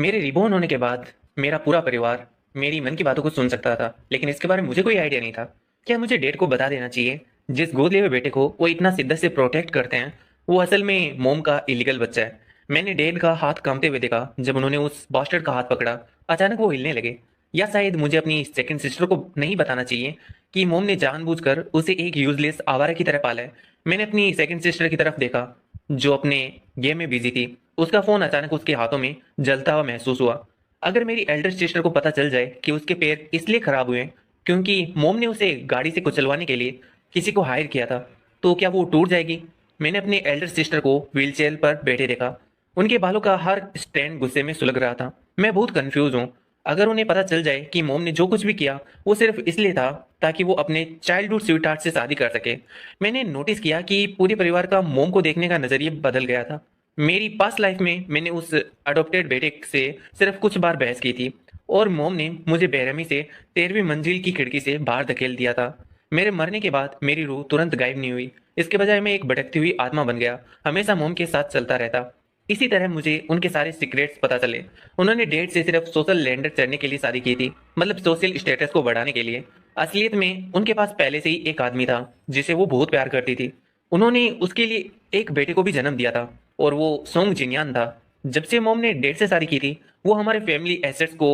मेरे रिबॉर्न होने के बाद मेरा पूरा परिवार मेरी मन की बातों को सुन सकता था, लेकिन इसके बारे में मुझे कोई आइडिया नहीं था। क्या मुझे डैड को बता देना चाहिए? जिस गोद लिए हुए बेटे को वो इतना शिद्दत से प्रोटेक्ट करते हैं, वो असल में मोम का इलीगल बच्चा है। मैंने डैड का हाथ कांपते हुए देखा जब उन्होंने उस बास्टर्ड का हाथ पकड़ा। अचानक वो हिलने लगे। या शायद मुझे अपनी सेकंड सिस्टर को नहीं बताना चाहिए कि मोम ने जानबूझकर उसे एक यूजलेस आवारा की तरह पाला है। मैंने अपनी सेकंड सिस्टर की तरफ देखा, जो अपने गेम में बिजी थी। उसका फोन अचानक उसके हाथों में जलता हुआ महसूस हुआ। अगर मेरी एल्डर सिस्टर को पता चल जाए कि उसके पैर इसलिए खराब हुए हैं क्योंकि मोम ने उसे गाड़ी से कुचलवाने के लिए किसी को हायर किया था, तो क्या वो टूट जाएगी? मैंने अपनी एल्डर सिस्टर को व्हीलचेयर पर बैठे देखा। उनके बालों का हर स्ट्रैंड गुस्से में सुलग रहा था। मैं बहुत कंफ्यूज हूँ। अगर उन्हें पता चल जाए कि मोम ने जो कुछ भी किया वो सिर्फ इसलिए था ताकि वो अपने चाइल्डहुड स्वीटहार्ट से शादी कर सके। मैंने नोटिस किया कि पूरे परिवार का मोम को देखने का नजरिया बदल गया था। मेरी पास्ट लाइफ में मैंने उस अडॉप्टेड बेटे से सिर्फ कुछ बार बहस की थी, और मोम ने मुझे बेरहमी से 13वीं मंजिल की खिड़की से बाहर धकेल दिया था। मेरे मरने के बाद मेरी रूह तुरंत गायब नहीं हुई। इसके बजाय मैं एक भटकती हुई आत्मा बन गया, हमेशा मोम के साथ चलता रहता। इसी तरह मुझे उनके सारे सीक्रेट्स पता चले। उन्होंने डेट से सिर्फ सोशल लैंडर चढ़ने के लिए शादी की थी, मतलब सोशल स्टेटस को बढ़ाने के लिए। असलियत में उनके पास पहले से ही एक आदमी था जिसे वो बहुत प्यार करती थी। उन्होंने उसके लिए एक बेटे को भी जन्म दिया था, और वो सोंग जिनियान था। जब से मोम ने डेट से शादी की थी, वो हमारे फैमिली एसेट्स को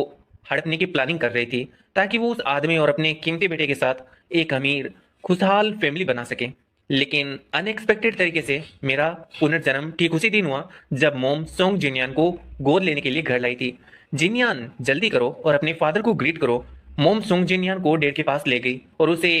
हड़पने की प्लानिंग कर रही थी ताकि वो उस आदमी और अपने कीमती बेटे के साथ एक अमीर खुशहाल फैमिली बना सके। लेकिन अनएक्सपेक्टेड तरीके से मेरा पुनर्जन्म ठीक उसी दिन हुआ जब मोम सोंग जिनियान को गोद लेने के लिए घर लाई थी। जिनियान, जल्दी करो और अपने फादर को ग्रीट करो। मोम सोंग जिनियान को डेड के पास ले गई और उसे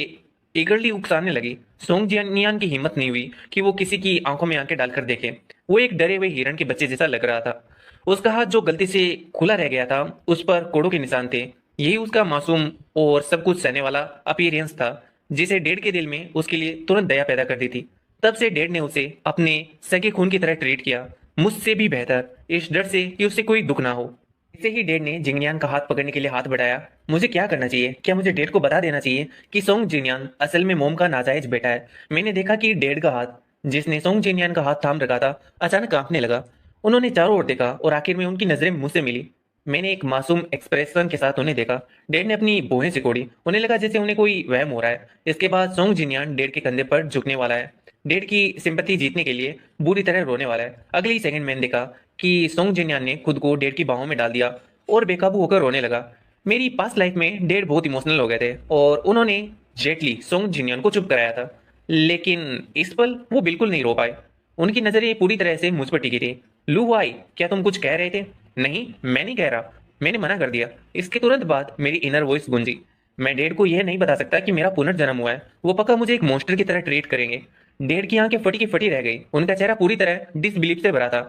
ईगरली उकसाने लगी। सोंग जिनियान की हिम्मत नहीं हुई कि वो किसी की आंखों में आंखें डालकर देखे। वो एक डरे हुए हिरण के बच्चे जैसा लग रहा था। उसका हाथ जो गलती से खुला रह गया था, उस पर कोड़ों के निशान थे। यही उसका मासूम और सब कुछ सहने वाला अपीयरेंस था, जिसे डेड के दिल में उसके लिए तुरंत दया पैदा कर दी थी। तब से डेड ने उसे अपने सगे खून की तरह ट्रीट किया, मुझसे भी बेहतर, इस डर से कि उससे कोई दुख ना हो। इसे ही डेड ने जिंगनियान का हाथ पकड़ने के लिए हाथ बढ़ाया। मुझे क्या करना चाहिए? क्या मुझे डेड को बता देना चाहिए कि सोंग जिंगनियान असल में मोम का नाजायज बेटा है? मैंने देखा कि डेड का हाथ, जिसने सोंग जिंगनियान का हाथ थाम रखा था, अचानक कांपने लगा। उन्होंने चारों ओर देखा और आखिर में उनकी नजरें मुझसे मिली। मैंने एक मासूम एक्सप्रेशन के साथ उन्हें देखा। डेड ने अपनी भौहें सिकोड़ी। उन्हें लगा जैसे उन्हें कोई वहम हो रहा है। इसके बाद सोंग जिनियान डेड के कंधे पर झुकने वाला है, डेड की सिंपैथी जीतने के लिए बुरी तरह रोने वाला है। अगले ही सेकंड मैंने देखा कि सोंग जिनियान ने खुद को डेड की बाहों में डाल दिया और बेकाबू होकर रोने लगा। मेरी पास्ट लाइफ में डेड बहुत इमोशनल हो गए थे और उन्होंने जेटली सोंग जिनियान को चुप कराया था, लेकिन इस पल वो बिल्कुल नहीं रो पाए। उनकी नजरें पूरी तरह से मुझ पर टिकी थी। लू वाई, क्या तुम कुछ कह रहे थे? नहीं, मैं नहीं कह रहा, मैंने मना कर दिया। इसके तुरंत बाद मेरी इनर वॉइस गूंजी। मैं डेड को यह नहीं बता सकता कि मेरा पुनर्जन्म हुआ है। वो पक्का मुझे एक मॉन्स्टर की तरह ट्रीट करेंगे। डेड की आंखें फटी की फटी रह गई। उनका चेहरा पूरी तरह डिसबिलीफ से भरा था।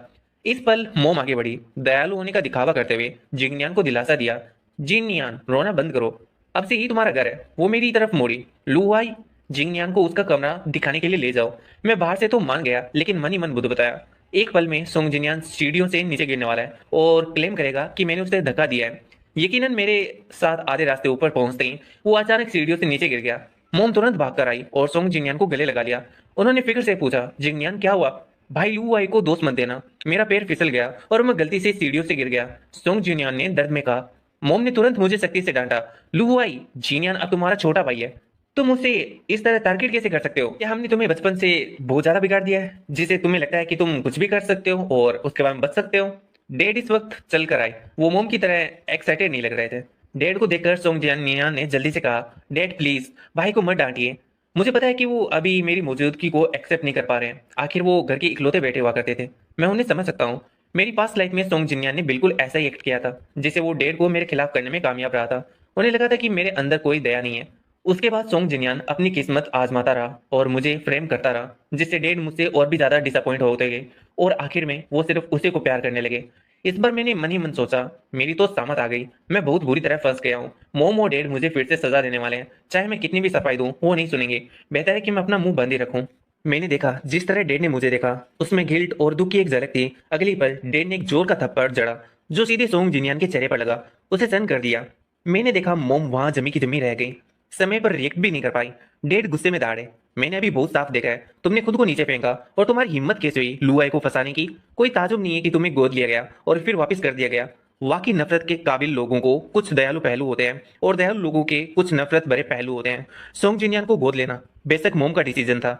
इस पल मोम आगे बढ़ी, दयालु होने का दिखावा करते हुए जिंगनियान को दिलासा दिया। जिंगनियान, रोना बंद करो, अब से ही तुम्हारा घर है। वो मेरी तरफ मोड़ी। लू आई, जिंगनियान को उसका कमरा दिखाने के लिए ले जाओ। मैं बाहर से तो मान गया, लेकिन मन ही मन बुद्ध बताया। एक पल में सोंग जिनियान सीढ़ियों से नीचे गिरने वाला है और क्लेम करेगा कि मैंने उसे धक्का दिया है। यकीनन मेरे साथ आधे रास्ते ऊपर पहुंचते ही वो अचानक सीढ़ियों से नीचे गिर गया। मोम तुरंत भागकर आई और सोंग जिनियान को गले लगा लिया। उन्होंने फिक्र से पूछा, जिनियान क्या हुआ? भाई, लू आई को दोस्त मत देना। मेरा पैर फिसल गया और मैं गलती से सीढ़ियों से गिर गया, सोंग जिनियान ने दर्द में कहा। मोम ने तुरंत मुझे सख्ती से डांटा। लू आई, जिनियान अब तुम्हारा छोटा भाई है। तुम उसे इस तरह टारगेट कैसे कर सकते हो? क्या हमने तुम्हें बचपन से बहुत ज्यादा बिगाड़ दिया है, जिसे तुम्हें लगता है कि तुम कुछ भी कर सकते हो और उसके बाद में बच सकते हो? डैड इस वक्त चल कर आए। वो मोम की तरह एक्साइटेड नहीं लग रहे थे। डैड को देखकर सोंग जियान ने जल्दी से कहा, डैड प्लीज, भाई को मत डांटिए। मुझे पता है कि वो अभी मेरी मौजूदगी को एक्सेप्ट नहीं कर पा रहे हैं। आखिर वो घर के इकलौते बेटे हुआ करते थे। मैं उन्हें समझ सकता हूँ। मेरी पास्ट लाइफ में सोंग जिनियान ने बिल्कुल ऐसा ही एक्ट किया था, जिसे वो डैड को मेरे खिलाफ करने में कामयाब रहा था। उन्हें लगा था कि मेरे अंदर कोई दया नहीं है। उसके बाद सोंग जिनियान अपनी किस्मत आजमाता रहा और मुझे फ्रेम करता रहा, जिससे डेड मुझसे और भी ज्यादा डिसअपॉइंट होते गए और आखिर में वो सिर्फ उसे को प्यार करने लगे। इस बार मैंने मन ही मन सोचा, मेरी तो सामत आ गई। मैं बहुत बुरी तरह फंस गया हूँ। मोम और डेड मुझे फिर से सजा देने वाले हैं। चाहे मैं कितनी भी सफाई दूं, वो नहीं सुनेंगे। बेहतर है कि मैं अपना मुंह बंद ही रखूं। मैंने देखा जिस तरह डेड ने मुझे देखा, उसमें गिल्ट और दुख की एक झलक थी। अगली पल डेड ने एक जोर का थप्पड़ जड़ा, जो सीधे सोंग जिनियान के चेहरे पर लगा। उसे सन कर दिया। मैंने देखा मोम वहां जमी की जमी रह गई, समय पर रिएक्ट भी नहीं कर पाई। डेड गुस्से में दाड़े, मैंने अभी बहुत साफ देखा है, तुमने खुद को नीचे फेंका और तुम्हारी हिम्मत कैसे हुई लुआई को फंसाने की? कोई ताजुब नहीं है कि तुम्हें गोद लिया गया और फिर वापस कर दिया गया। वाकई नफरत के काबिल लोगों को कुछ दयालु पहलू होते हैं और दयालु लोगों के कुछ नफरत भरे पहलू होते हैं। सोंग जिनयान को गोद लेना बेशक मोम का डिसीजन था।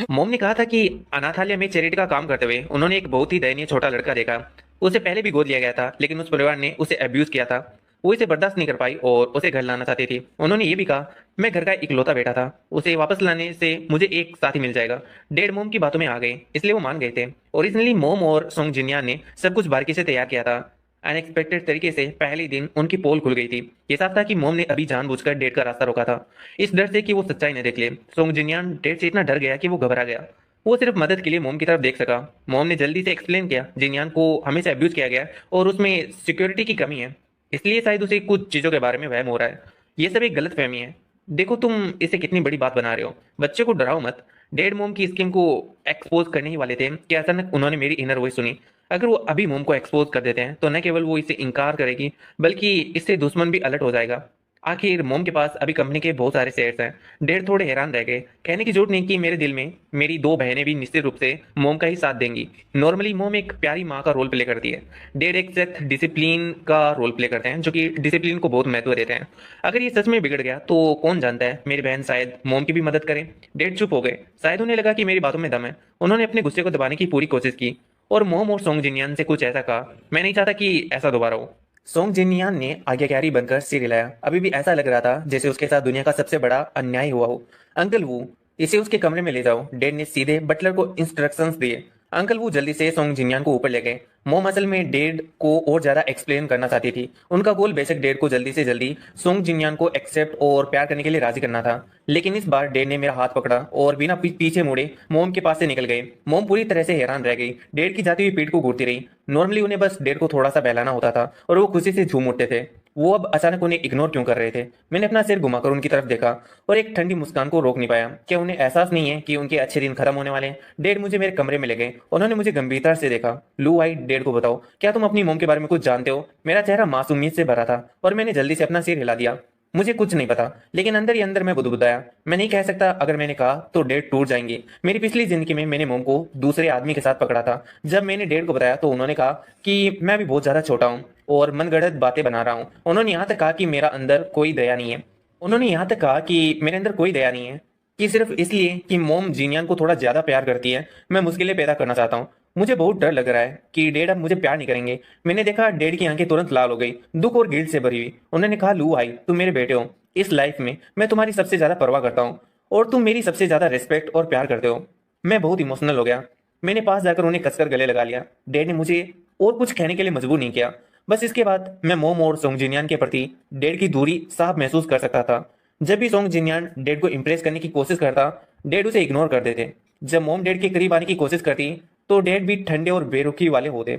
मोम ने कहा था कि अनाथालय में चैरिटी का काम करते हुए उन्होंने एक बहुत ही दयनीय छोटा लड़का देखा। उसे पहले भी गोद लिया गया था, लेकिन उस परिवार ने उसे अब्यूज किया था। वो इसे बर्दाश्त नहीं कर पाई और उसे घर लाना चाहती थी। उन्होंने ये भी कहा, मैं घर का इकलौता बेटा था, उसे वापस लाने से मुझे एक साथी मिल जाएगा। डैड मोम की बातों में आ गए, इसलिए वो मान गए थे। ओरिजिनली मोम और सोंग जिनयान ने सब कुछ बारीकी से तैयार किया था। अनएक्सपेक्टेड तरीके से पहले दिन उनकी पोल खुल गई थी। ये साफ था कि मोम ने अभी जानबूझकर डेट का रास्ता रोका था, इस डर से कि वो सच्चाई न देख ले। सोंग जिनयान डेट से इतना डर गया कि वो घबरा गया। वो सिर्फ मदद के लिए मोम की तरफ देख सका। मोम ने जल्दी से एक्सप्लेन किया, जिनयान को हमेशा अब्यूज किया गया है और उसमें सिक्योरिटी की कमी है, इसलिए शायद उसे कुछ चीजों के बारे में वहम हो रहा है। ये सब एक गलत फहमी है। देखो तुम इसे कितनी बड़ी बात बना रहे हो, बच्चे को डराओ मत। डेड मोम की स्कीम को एक्सपोज करने ही वाले थे कि अचानक उन्होंने मेरी इनर वॉइस सुनी। अगर वो अभी मोम को एक्सपोज कर देते हैं तो न केवल वो इसे इनकार करेगी, बल्कि इससे दुश्मन भी अलर्ट हो जाएगा। आखिर मोम के पास अभी कंपनी के बहुत सारे शेयर्स हैं। डेड थोड़े हैरान रह गए। कहने की जरूरत नहीं कि मेरे दिल में मेरी दो बहनें भी निश्चित रूप से मोम का ही साथ देंगी। नॉर्मली मोम एक प्यारी माँ का रोल प्ले करती है, डेड एक सख्त डिसिप्लिन का रोल प्ले करते हैं, जो कि डिसिप्लिन को बहुत महत्व देते हैं। अगर ये सच में बिगड़ गया तो कौन जानता है, मेरी बहन शायद मोम की भी मदद करे। डेड चुप हो गए। शायद उन्हें लगा कि मेरी बातों में दम है। उन्होंने अपने गुस्से को दबाने की पूरी कोशिश की और मोम और सोंग जिनयान से कुछ ऐसा कहा, मैं नहीं चाहता कि ऐसा दोबारा हो। सोंग जिनयान ने आज्ञाकारी बनकर सिर हिलाया। अभी भी ऐसा लग रहा था जैसे उसके साथ दुनिया का सबसे बड़ा अन्याय हुआ हो। अंकल वू, इसे उसके कमरे में ले जाओ, डेड ने सीधे बटलर को इंस्ट्रक्शंस दिए। अंकल वू जल्दी से सोंग जिनयान को ऊपर ले गए। मोम असल में डेड को और ज्यादा एक्सप्लेन करना चाहती थी। उनका गोल बेशक डेड को जल्दी से जल्दी सोंग जिनयान को एक्सेप्ट और प्यार करने के लिए राजी करना था, लेकिन इस बार डेड ने मेरा हाथ पकड़ा और बिना पीछे मुड़े मोम के पास से निकल गए। मोम पूरी तरह से हैरान रह गई। डेड की जाती हुई पीठ को घूरती रही। नॉर्मली उन्हें बस डेड को थोड़ा सा बहलाना होता था और वो खुशी से झूम उठते थे। वो अब अचानक उन्हें इग्नोर क्यों कर रहे थे? मैंने अपना सिर घुमाकर उनकी तरफ देखा और एक ठंडी मुस्कान को रोक नहीं पाया। क्या उन्हें एहसास नहीं है कि उनके अच्छे दिन खत्म होने वाले हैं? डेड मुझे मेरे कमरे में ले गए। उन्होंने मुझे गंभीरता से देखा। लू आई, डेड को बताओ, क्या तुम अपनी मोम के बारे में कुछ जानते हो? मेरा चेहरा मासूमियत से भरा था और मैंने जल्दी से अपना सिर हिला दिया। मुझे कुछ नहीं पता, लेकिन अंदर ही अंदर मैं बुदबुदाया। मैं नहीं कह सकता, अगर मैंने कहा तो डेड टूट जाएंगे। मेरी पिछली जिंदगी में मैंने मोम को दूसरे आदमी के साथ पकड़ा था। जब मैंने डेड को बताया तो उन्होंने कहा कि मैं भी बहुत ज्यादा छोटा हूँ और मनगढ़ंत बातें बना रहा हूँ। उन्होंने यहाँ तक कहा कि मेरा अंदर कोई दया नहीं है। उन्होंने यहाँ तक कहा कि मेरे अंदर कोई दया नहीं है, कि सिर्फ इसलिए कि मोम जिनियान को थोड़ा ज्यादा प्यार करती है, मैं मुश्किलें पैदा करना चाहता हूँ। मुझे बहुत डर लग रहा है कि डेड अब मुझे प्यार नहीं करेंगे। मैंने देखा डेड की आंखें तुरंत लाल हो गई, दुख और गिल्ट से भरी हुई। उन्होंने कहा, लू आई, तुम मेरे बेटे हो। इस लाइफ में मैं तुम्हारी सबसे ज्यादा परवाह करता हूँ और तुम मेरी सबसे ज्यादा रिस्पेक्ट और प्यार करते हो। मैं बहुत इमोशनल हो गया। मैंने पास जाकर उन्हें कसकर गले लगा लिया। डैड ने मुझे और कुछ कहने के लिए मजबूर नहीं किया। बस इसके बाद मैं मोम और सोंग जिनियान के प्रति डैड की दूरी साफ महसूस कर सकता था। जब भी सोंग जिनियान डैड को इम्प्रेस करने की कोशिश करता, डैड उसे इग्नोर कर देते। जब मोम डैड के करीब आने की कोशिश करती तो डैड भी ठंडे और बेरुखी वाले होते।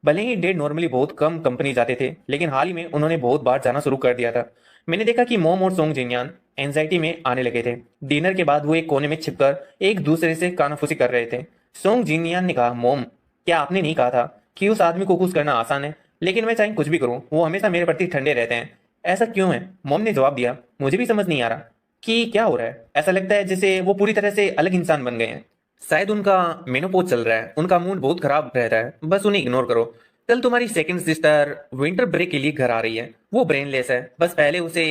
भले ही डैड नॉर्मली बहुत कम कंपनी जाते थे, लेकिन हाल ही में उन्होंने बहुत बार जाना शुरू कर दिया था। मैंने देखा कि मोम और सोंग जिनियान एंजाइटी में आने लगे थे। डिनर के बाद वो एक कोने में छिपकर एक दूसरे से कानाफूसी कर रहे थे। सोंग जिनियान ने कहा, मोम, क्या आपने नहीं कहा था कि उस आदमी को खुश करना आसान है? लेकिन मैं चाहे कुछ भी करूं, वो हमेशा मेरे प्रति ठंडे रहते हैं। ऐसा क्यों है? मोम ने जवाब दिया, मुझे भी समझ नहीं आ रहा कि क्या हो रहा है। ऐसा लगता है जैसे वो पूरी तरह से अलग इंसान बन गए हैं। शायद उनका मेनोपॉज चल रहा है, उनका मूड बहुत खराब रहता है। बस उन्हें इग्नोर करो। कल तुम्हारी सेकंड सिस्टर विंटर ब्रेक के लिए घर आ रही है। वो ब्रेनलेस है, बस पहले उसे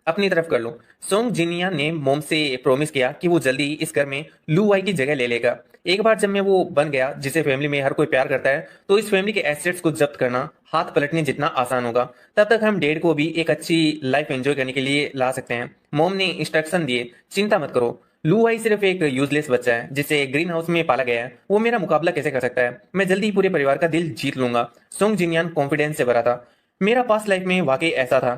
अपनी तरफ कर लो। सोंग जिनिया ने मोम से प्रॉमिस किया कि वो जल्दी इस घर में लू वाई की जगह ले लेगा। एक बार जब मैं वो बन गया जिसे फैमिली में हर कोई प्यार करता है, तो इस फैमिली के एसेट्स को जब्त करना हाथ पलटने जितना आसान होगा। तब तक हम डेड को भी एक अच्छी लाइफ एंजॉय करने के लिए ला सकते हैं। मोम ने इंस्ट्रक्शन दिए, चिंता मत करो। लू वाई सिर्फ एक यूजलेस बच्चा है जिसे ग्रीन हाउस में पाला गया है। वो मेरा मुकाबला कैसे कर सकता है? मैं जल्दी ही पूरे परिवार का दिल जीत लूंगा। सोंग जिनियान कॉन्फिडेंस से भरा था। मेरा पास्ट लाइफ में वाकई ऐसा था।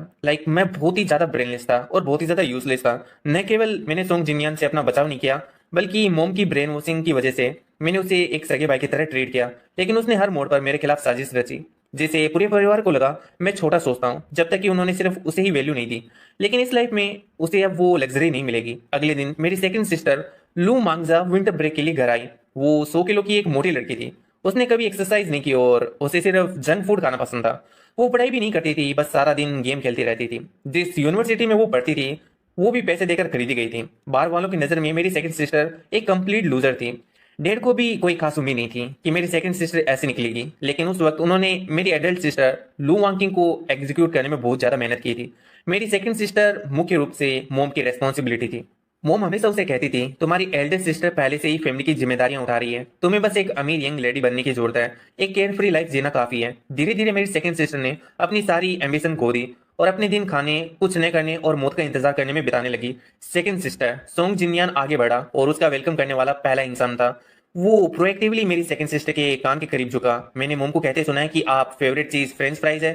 मैं बहुत ही ज्यादा ब्रेनलेस था और बहुत ही ज्यादा यूजलेस था। न केवल मैंने सोंग जिनियान से अपना बचाव नहीं किया, बल्कि मोम की ब्रेन वॉशिंग की वजह से मैंने उसे एक सगे भाई की तरह ट्रीट किया। लेकिन उसने हर मोड़ पर मेरे खिलाफ साजिश रची, जिसे पूरे परिवार को लगा मैं छोटा सोचता हूँ, जब तक कि उन्होंने सिर्फ उसे ही वैल्यू नहीं दी। लेकिन इस लाइफ में उसे अब वो लग्जरी नहीं मिलेगी। अगले दिन मेरी सेकंड सिस्टर लू मांगजा विंटर ब्रेक के लिए घर आई। वो 100 किलो की एक मोटी लड़की थी। उसने कभी एक्सरसाइज नहीं की और उसे सिर्फ जंक फूड खाना पसंद था। वो पढ़ाई भी नहीं करती थी, बस सारा दिन गेम खेलती रहती थी। जिस यूनिवर्सिटी में वो पढ़ती थी वो भी पैसे देकर खरीदी गई थी। बाहर वालों की नजर में मेरी सेकंड सिस्टर एक कंप्लीट लूजर थी। डेड को भी कोई खास उम्मीद नहीं थी कि मेरी सेकंड सिस्टर ऐसे निकलेगी, लेकिन उस वक्त उन्होंने मेरी एडल्ट सिस्टर लू वांकिंग को एग्जीक्यूट करने में बहुत ज्यादा मेहनत की थी। मेरी सेकंड सिस्टर मुख्य रूप से मोम की रेस्पॉन्सिबिलिटी थी। मोम हमेशा उसे कहती थी, तुम्हारी एल्डेस्ट सिस्टर पहले से ही फैमिली की जिम्मेदारियां उठा रही है, तुम्हें बस एक अमीर यंग लेडी बनने की जरूरत है, एक केयर फ्री लाइफ जीना काफी है। धीरे धीरे मेरी सेकंड सिस्टर ने अपनी सारी एम्बिशन खो दी और अपने दिन खाने, कुछ नए करने और मौत का इंतजार करने में बिताने लगी। सेकंड सिस्टर सोंग जिनयान आगे बढ़ा और उसका वेलकम करने वाला पहला इंसान था। वो प्रोएक्टिवली मेरी सेकंड सिस्टर के कान के करीब झुका। मैंने मोम को कहते सुना है कि आप फेवरेट चीज फ्रेंच फ्राइज है,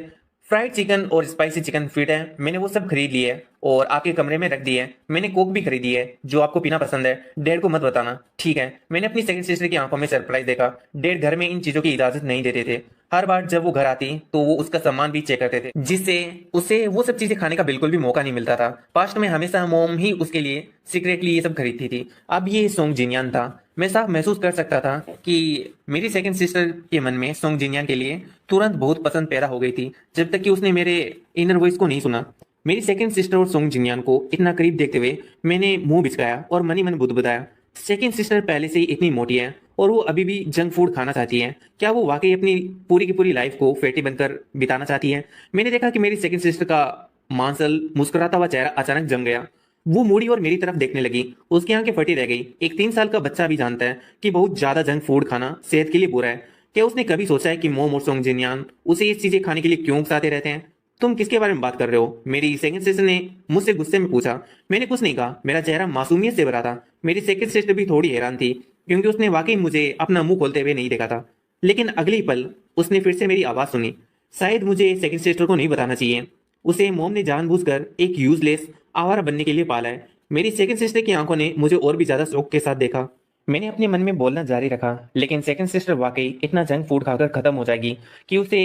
फ्राइड चिकन और स्पाइसी चिकन फीट है, मैंने वो सब खरीद लिए और आपके कमरे में रख दी है। मैंने कोक भी खरीदी है जो आपको पीना पसंद है, डैड को मत बताना, ठीक है? मैंने अपनी सेकंड सिस्टर की आंखों में सरप्राइज देखा। डैड घर में इन चीजों की इजाजत नहीं देते थे। हर बार जब वो घर आती तो वो उसका सामान भी चेक करते थे, जिससे उसे वो सब चीजें खाने का बिल्कुल भी मौका नहीं मिलता था। पास्ट में हमेशा मोम ही उसके लिए सीक्रेटली ये सब खरीदती थी। अब ये सोंग जिनयान था। मैं साफ महसूस कर सकता था कि मेरी सेकंड सिस्टर के मन में सोंग जिनयान के लिए तुरंत बहुत पसंद पैदा हो गई थी, जब तक कि उसने मेरे इनर वॉइस को नहीं सुना। मेरी सेकंड सिस्टर और सोंग जिनयान को इतना करीब देखते हुए मैंने मुंह बिचकाया और मन ही मन बुदबुदाया। सेकंड सिस्टर पहले से ही इतनी मोटी है और वो अभी भी जंक फूड खाना चाहती है। क्या वो वाकई अपनी पूरी की पूरी लाइफ को फैटी बनकर बिताना चाहती है? मैंने देखा कि मेरी सेकंड सिस्टर का मांसल मुस्कुराता हुआ चेहरा अचानक जम गया। वो मुड़ी और मेरी तरफ देखने लगी। उसकी आंखें फटी रह गई। एक 3 साल का बच्चा भी जानता है कि बहुत ज्यादा जंक फूड खाना सेहत के लिए बुरा है। क्या उसने कभी सोचा है कि मोम और सोंग जिनयान उसे ये चीजें खाने के लिए क्यों उकसाते रहते हैं? तुम किसके बारे में बात कर रहे हो? मेरी सेकंड सिस्टर ने मुझसे गुस्से में पूछा। मैंने कुछ नहीं कहा, मेरा चेहरा मासूमियत से भरा था। मेरी सेकंड सिस्टर भी थोड़ी हैरान थी, क्योंकि उसने वाकई मुझे अपना मुंह खोलते हुए नहीं देखा था। लेकिन अगले पल उसने फिर से मेरी आवाज सुनी। शायद मुझे सेकंड सिस्टर को नहीं बताना चाहिए, उसे मोम ने जानबूझकर एक यूजलेस आवारा बनने के लिए पाला है। मेरी सेकंड सिस्टर की आंखों ने मुझे और भी ज्यादा शौक के साथ देखा। मैंने अपने मन में बोलना जारी रखा, लेकिन सेकंड सिस्टर वाकई इतना जंक फूड खाकर खत्म हो जाएगी कि उसे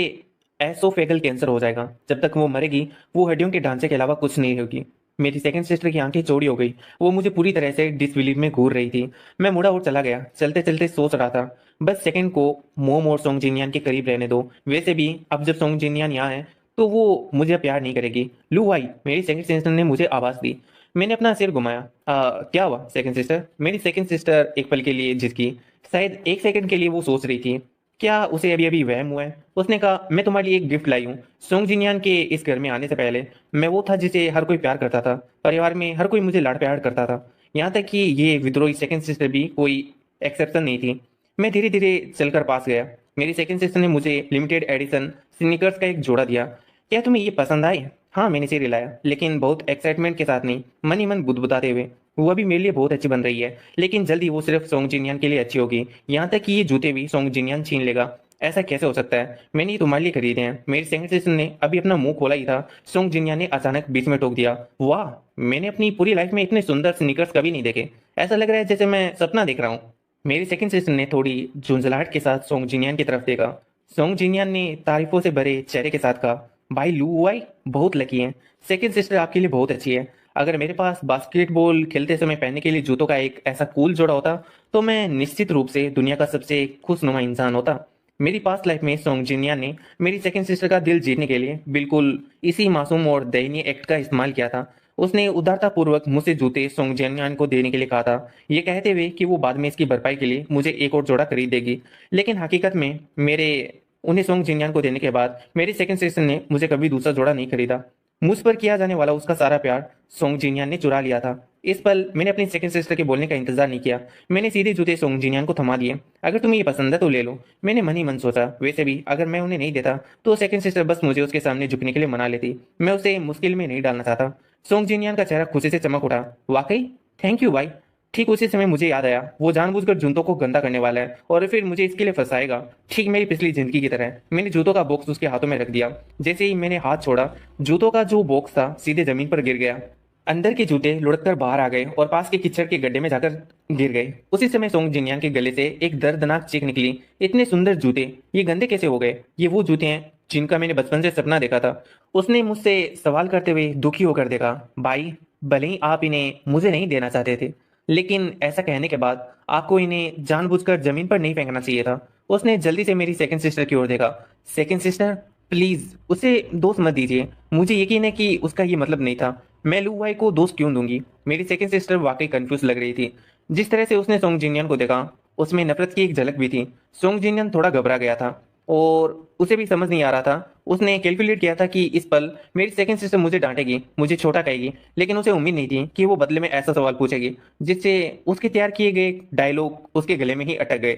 एसोफेगल कैंसर हो जाएगा। जब तक वो मरेगी वो हड्डियों के ढांचे के अलावा कुछ नहीं होगी। मेरी सेकंड सिस्टर की आंखें चौड़ी हो गई। वो मुझे पूरी तरह से डिसबिलीव में घूर रही थी। मैं मुड़ा और चला गया। चलते चलते सोच रहा था, बस सेकंड को मोम और सोंग जिनयान के करीब रहने दो। वैसे भी अब जब सोंग जिनयान यहाँ है तो वो मुझे प्यार नहीं करेगी। लू आई, मेरी सेकंड सिस्टर ने मुझे आवाज दी। मैंने अपना सिर घुमाया। क्या हुआ सेकंड सिस्टर? मेरी सेकंड सिस्टर एक पल के लिए झिझकी। शायद एक सेकंड के लिए वो सोच रही थी क्या उसे अभी अभी वहम हुआ है। उसने कहा, मैं तुम्हारे लिए एक गिफ्ट लाई हूँ। सोंग जिनयान के इस घर में आने से पहले मैं वो था जिसे हर कोई प्यार करता था। परिवार में हर कोई मुझे लाड प्यार करता था, यहाँ तक कि ये विद्रोही सेकंड सिस्टर भी कोई एक्सेप्शन नहीं थी। मैं धीरे धीरे चलकर पास गया। मेरी सेकंड सिस्टर ने मुझे लिमिटेड एडिशन स्नीकर्स का एक जोड़ा दिया। क्या तुम्हें ये पसंद आए? हाँ, मैंने इसे रिलाया, लेकिन बहुत एक्साइटमेंट के साथ नहीं, मन ही मन बुदबुदाते हुए। वो अभी मेरे लिए बहुत अच्छी बन रही है, लेकिन जल्दी वो सिर्फ सोंग जिनयान के लिए अच्छी होगी। यहाँ तक कि ये जूते भी सोंग जिनयान छीन लेगा। ऐसा कैसे हो सकता है? मैंने ये तुम्हारे लिए खरीदे हैं। मेरी सेकंड सिस्टर ने अभी अपना मुंह खोला ही था, सोंग जिनयान ने अचानक बीच में टोक दिया। वाह, मैंने अपनी पूरी लाइफ में इतने सुंदर स्नीकर्स कभी नहीं देखे। ऐसा लग रहा है जैसे मैं सपना देख रहा हूँ। मेरी सेकंड सिस्टर ने थोड़ी झुंझलाहट के साथ सोंग जिनयान की तरफ देखा। सोंग जिनयान ने तारीफों से भरे चेहरे के साथ कहा, भाई लू आई बहुत लकी है। सेकंड सिस्टर आपके लिए बहुत अच्छी है। अगर मेरे पास बास्केटबॉल खेलते समय पहनने के लिए जूतों का एक ऐसा कूल जोड़ा होता तो मैं निश्चित रूप से दुनिया का सबसे खुशनुमा इंसान होता। मेरी पास्ट लाइफ में सोंग जिनयान ने मेरी सेकंड सिस्टर का दिल जीतने के लिए बिल्कुल इसी मासूम और दयनीय एक्ट का इस्तेमाल किया था। उसने उदारता पूर्वक मुझसे जूते सोंग जिनयान को देने के लिए कहा था, ये कहते हुए कि वो बाद में इसकी भरपाई के लिए मुझे एक और जोड़ा खरीद देगी। लेकिन हकीकत में मेरे उन्हें सोंग जिनयान को देने के बाद मेरी सेकंड सिस्टर ने मुझे कभी दूसरा जोड़ा नहीं खरीदा। मुझ पर किया जाने वाला उसका सारा प्यार सोंग जिनयान ने चुरा लिया था। इस पल मैंने अपनी सेकंड सिस्टर के बोलने का इंतजार नहीं किया। मैंने सीधे जूते सोंग जिनयान को थमा दिए। अगर तुम्हें ये पसंद है तो ले लो, मैंने मन ही मन सोचा। वैसे भी अगर मैं उन्हें नहीं देता तो सेकंड सिस्टर बस मुझे उसके सामने झुकने के लिए मना लेती। मैं उसे मुश्किल में नहीं डालना चाहता। सोंग जिनयान का चेहरा खुशी से चमक उठा। वाकई? थैंक यू भाई। ठीक उसी समय मुझे याद आया, वो जानबूझकर जूतों को गंदा करने वाला है और फिर मुझे इसके लिए फंसाएगा, ठीक मेरी पिछली जिंदगी की तरह। मैंने जूतों का बॉक्स उसके हाथों में रख दिया। जैसे ही मैंने हाथ छोड़ा, जूतों का जो बॉक्स था सीधे जमीन पर गिर गया। अंदर के जूते लुढ़ककर बाहर आ गए और पास के कीचड़ के गड्ढे में जाकर गिर गए। उसी समय सोंग जिनयान के गले से एक दर्दनाक चीख निकली। इतने सुंदर जूते ये गंदे कैसे हो गए? ये वो जूते हैं जिनका मैंने बचपन से सपना देखा था। उसने मुझसे सवाल करते हुए दुखी होकर देखा। भाई, भले ही आप इन्हें मुझे नहीं देना चाहते थे, लेकिन ऐसा कहने के बाद आपको इन्हें जानबूझकर जमीन पर नहीं फेंकना चाहिए था। उसने जल्दी से मेरी सेकंड सिस्टर की ओर देखा। सेकंड सिस्टर, प्लीज उसे दोस्त मत दीजिए। मुझे यकीन है कि उसका ये मतलब नहीं था। मैं लू वाई को दोस्त क्यों दूंगी? मेरी सेकंड सिस्टर वाकई कंफ्यूज लग रही थी। जिस तरह से उसने सोंग जिनयान को देखा उसमें नफरत की एक झलक भी थी। सोंग जिनयन थोड़ा घबरा गया था और उसे भी समझ नहीं आ रहा था। उसने कैलकुलेट किया था कि इस पल मेरी सेकंड सिस्टर मुझे डांटेगी, मुझे छोटा कहेगी, लेकिन उसे उम्मीद नहीं थी कि वो बदले में ऐसा सवाल पूछेगी जिससे उसके तैयार किए गए डायलॉग उसके गले में ही अटक गए।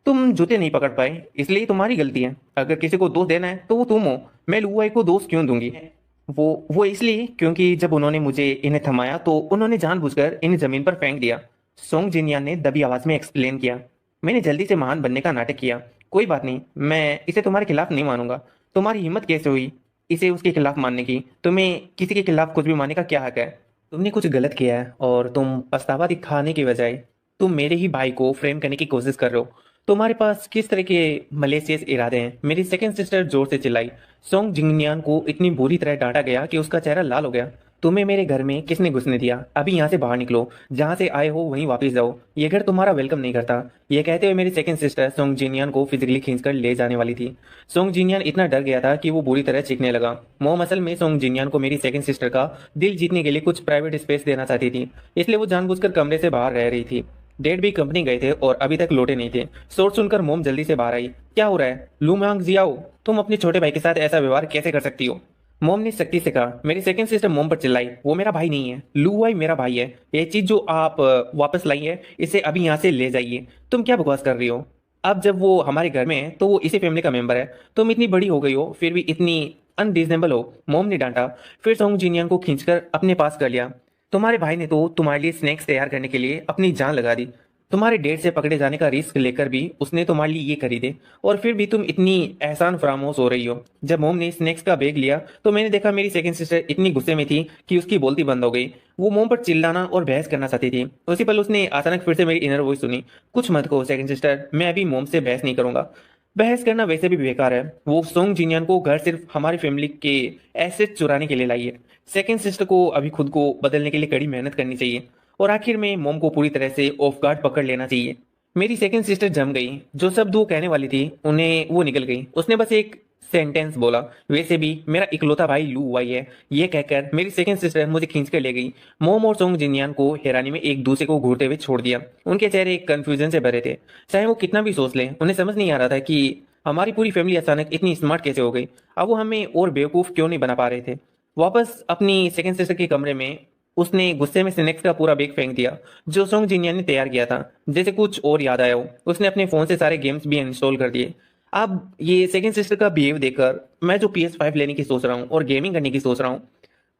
तुम जूते नहीं पकड़ पाए इसलिए तुम्हारी गलती है। अगर किसी को दोष देना है तो वो तुम हो। मैं लुआई को दोष क्यों दूंगी? वो इसलिए क्योंकि जब उन्होंने मुझे इन्हें थमाया तो उन्होंने जानबूझकर इन्हें जमीन पर फेंक दिया। सोंग जिनयान ने दबी आवाज में एक्सप्लेन किया। मैंने जल्दी से महान बनने का नाटक किया। कोई बात नहीं, मैं इसे तुम्हारे खिलाफ नहीं मानूंगा। तुम्हारी हिम्मत कैसे हुई इसे उसके खिलाफ मानने की? तुम्हें किसी के खिलाफ कुछ भी मानने का क्या हक है? तुमने कुछ गलत किया है और तुम पछतावा दिखाने के बजाय तुम मेरे ही भाई को फ्रेम करने की कोशिश कर रहे हो। तुम्हारे पास किस तरह के मलेशियस इरादे हैं? मेरी सेकंड सिस्टर जोर से चिल्लाई। सोंग जिंगनियान को इतनी बुरी तरह डांटा गया कि उसका चेहरा लाल हो गया। तुम्हें मेरे घर में किसने घुसने दिया? अभी यहाँ से बाहर निकलो। जहाँ से आए हो वहीं वापस जाओ। ये घर तुम्हारा वेलकम नहीं करता। ये कहते हुए मेरी सेकंड सिस्टर सोंग जिनियन को फिजिकली खींचकर ले जाने वाली थी। सोंग जिनियन इतना डर गया था कि वो बुरी तरह चीखने लगा। मोम असल में सोंग जिनियन को मेरी सेकंड सिस्टर का दिल जीतने के लिए कुछ प्राइवेट स्पेस देना चाहती थी, इसलिए वो जानबूझकर कमरे से बाहर रह रही थी। डेड भी कंपनी गए थे और अभी तक लौटे नहीं थे। शोर सुनकर मोम जल्दी से बाहर आई। क्या हो रहा है लूमांग जियाओ? तुम अपने छोटे भाई के साथ ऐसा व्यवहार कैसे कर सकती हो? मोम ने सख्ती से कहा। मेरी सेकंड सिस्टर मोम पर चिल्लाई। वो मेरा भाई नहीं है, लुवाई मेरा भाई है। ये चीज जो आप वापस लाई है इसे अभी यहाँ से ले जाइए। तुम क्या बकवास कर रही हो? अब जब वो हमारे घर में है तो वो इसी फैमिली का मेंबर है। तुम इतनी बड़ी हो गई हो फिर भी इतनी अनरीजनेबल हो, मोम ने डांटा। फिर सोंग जिनियन को खींचकर अपने पास कर लिया। तुम्हारे भाई ने तो तुम्हारे लिए स्नैक्स तैयार करने के लिए अपनी जान लगा दी। तुम्हारे डेट से पकड़े जाने का रिस्क लेकर भी उसने तुम्हारे लिए ये खरीदे और फिर भी तुम इतनी एहसान फरामोश हो रही हो। जब मोम ने स्नैक्स का बैग लिया तो मैंने देखा मेरी सेकंड सिस्टर इतनी गुस्से में थी कि उसकी बोलती बंद हो गई। वो मोम पर चिल्लाना और बहस करना चाहती थी। उसी पल उसने अचानक फिर से मेरी इनर वॉइस सुनी। कुछ मत कहो सेकंड सिस्टर, मैं अभी मोम से बहस नहीं करूंगा। बहस करना वैसे भी बेकार है। वो सोंग जिनियन को घर सिर्फ हमारी फैमिली के एसेट चुराने के लिए लाई है। सेकंड सिस्टर को अभी खुद को बदलने के लिए कड़ी मेहनत करनी चाहिए और आखिर में मोम को पूरी तरह से ऑफ गार्ड पकड़ लेना चाहिए। मेरी सेकंड सिस्टर जम गई। जो शब्द वो कहने वाली थी उन्हें वो निकल गई। उसने बस एक सेंटेंस बोला, वैसे भी मेरा इकलौता भाई लू वाई है। ये कहकर मेरी सेकंड सिस्टर मुझे खींच कर ले गई। मोम और सोंग जिनियान को हैरानी में एक दूसरे को घूरते हुए छोड़ दिया। उनके चेहरे कंफ्यूजन से भरे थे। चाहे वो कितना भी सोच लें उन्हें समझ नहीं आ रहा था कि हमारी पूरी फैमिली अचानक इतनी स्मार्ट कैसे हो गई। अब वो हमें और बेवकूफ क्यों नहीं बना पा रहे थे। वापस अपनी सेकंड सिस्टर के कमरे में उसने गुस्से में स्नैक्स का पूरा बैग फेंक दिया जो सोंग जिनिया ने तैयार किया था। जैसे कुछ और याद आया हो उसने अपने फोन से सारे गेम्स भी इंस्टॉल कर दिए। अब ये सेकंड सिस्टर का बिहेव देखकर मैं जो PS5 लेने की सोच रहा हूँ और गेमिंग करने की सोच रहा हूँ,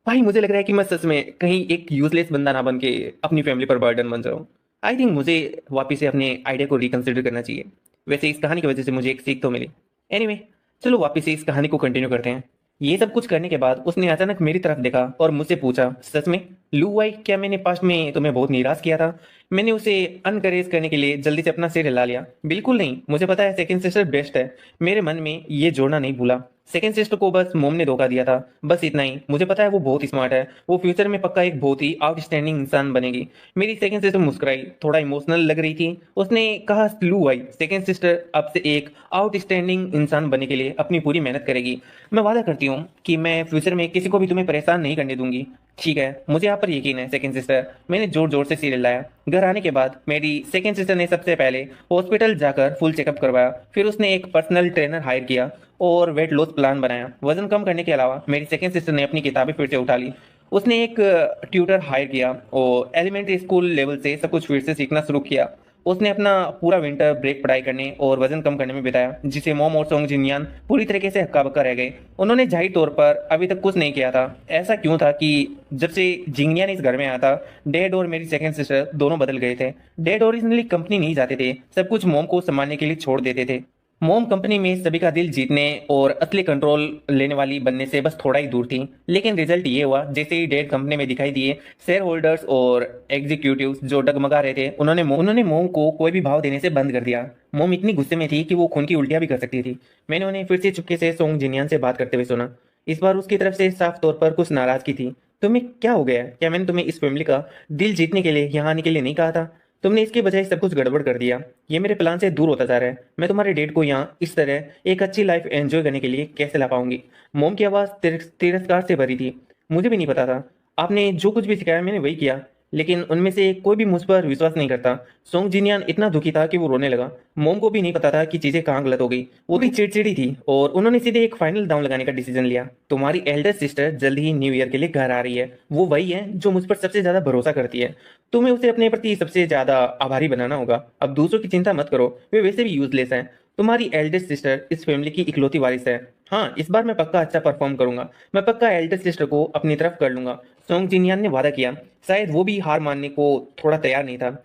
भाई मुझे लग रहा है कि मैं सच में कहीं एक यूजलेस बंदा ना बन के अपनी फैमिली पर बर्डन बन जाऊँ। आई थिंक मुझे वापिस से अपने आइडिया को रिकंसिडर करना चाहिए। वैसे इस कहानी की वजह से मुझे एक सीख तो मिली। एनीवे, चलो वापिस से इस कहानी को कंटिन्यू करते हैं। ये सब कुछ करने के बाद उसने अचानक मेरी तरफ देखा और मुझसे पूछा, सच में लू वाई, क्या मैंने पास्ट में तुम्हें बहुत निराश किया था? मैंने उसे अनकरेज करने के लिए जल्दी से अपना सिर हिला लिया। बिल्कुल नहीं, मुझे पता है सेकंड सिस्टर बेस्ट है। मेरे मन में ये जोड़ना नहीं भूला। सेकंड सिस्टर को बस मोम ने धोखा दिया था, बस इतना ही। मुझे पता है वो बहुत स्मार्ट है। वो फ्यूचर में पक्का एक बहुत ही आउटस्टैंडिंग इंसान बनेगी। मेरी सेकंड सिस्टर मुस्कुराई, थोड़ा इमोशनल लग रही थी। उसने कहा, लू वाई, सेकंड सिस्टर अब से एक आउटस्टैंडिंग इंसान बनने के लिए अपनी पूरी मेहनत करेगी। मैं वादा करती हूँ कि मैं फ्यूचर में किसी को भी तुम्हें परेशान नहीं करने दूंगी। ठीक है, मुझे आप पर यकीन है सेकंड सिस्टर। मैंने जोर जोर से सिर हिलाया। घर आने के बाद मेरी सेकंड सिस्टर ने सबसे पहले हॉस्पिटल जाकर फुल चेकअप करवाया। फिर उसने एक पर्सनल ट्रेनर हायर किया और वेट लॉस प्लान बनाया। वजन कम करने के अलावा मेरी सेकंड सिस्टर ने अपनी किताबें फिर से उठा ली। उसने एक ट्यूटर हायर किया और एलिमेंट्री स्कूल लेवल से सब कुछ फिर से सीखना शुरू किया। उसने अपना पूरा विंटर ब्रेक पढ़ाई करने और वजन कम करने में बिताया, जिसे मोम और सोंग जिनियान पूरी तरीके से हक्का बक्का रह गए। उन्होंने जाहिर तौर पर अभी तक कुछ नहीं किया था। ऐसा क्यों था कि जब से जिंगनियान इस घर में आया था, डैड और मेरी सेकंड सिस्टर दोनों बदल गए थे। डैड ओरिजिनली कंपनी नहीं जाते थे, सब कुछ मोम को संभालने के लिए छोड़ देते थे। मोम कंपनी में सभी का दिल जीतने और असली कंट्रोल लेने वाली बनने से बस थोड़ा ही दूर थी। लेकिन रिजल्ट ये हुआ, जैसे ही डेट कंपनी में दिखाई दिए, शेयर होल्डर्स और एग्जीक्यूटिव्स जो डगमगा रहे थे उन्होंने मोम को कोई भी भाव देने से बंद कर दिया। मोम इतनी गुस्से में थी कि वो खून की उल्टियां भी कर सकती थी। मैंने उन्हें फिर से चुपके से सोंग जिनियान से बात करते हुए सुना। इस बार उसकी तरफ से साफ तौर पर कुछ नाराजगी थी। तुम्हें क्या हो गया? क्या मैंने तुम्हें इस फैमिली का दिल जीतने के लिए यहाँ आने के लिए नहीं कहा था? तुमने इसके बजाय सब कुछ गड़बड़ कर दिया। ये मेरे प्लान से दूर होता जा रहा है। मैं तुम्हारे डेट को यहाँ इस तरह एक अच्छी लाइफ एंजॉय करने के लिए कैसे ला पाऊंगी? मोम की आवाज़ तिरस्कार से भरी थी। मुझे भी नहीं पता था। आपने जो कुछ भी सिखाया मैंने वही किया। लेकिन उनमें से कोई भी मुझ पर विश्वास नहीं करता। सोंग जिनियन इतना दुखी था कि वो रोने लगा। मोम को भी नहीं पता था कि चीजें कहाँ गलत हो गई। वो भी चिड़चिड़ी थी और उन्होंने सीधे एक फाइनल दांव लगाने का डिसीजन लिया। तुम्हारी एल्डर सिस्टर जल्द ही न्यू ईयर के लिए घर आ रही है। वो वही है जो मुझ पर सबसे ज्यादा भरोसा करती है। तुम्हें उसे अपने प्रति सबसे ज्यादा आभारी बनाना होगा। अब दूसरों की चिंता मत करो, वे वैसे भी यूजलेस हैं। तुम्हारी एल्डेस्ट सिस्टर इस फैमिली की इकलौती वारिस है। हाँ, इस बार मैं पक्का अच्छा परफॉर्म करूंगा। मैं पक्का एल्डेस्ट सिस्टर को अपनी तरफ कर लूंगा। सोंग जिनियान ने वादा किया। शायद वो भी हार मानने को थोड़ा तैयार नहीं था।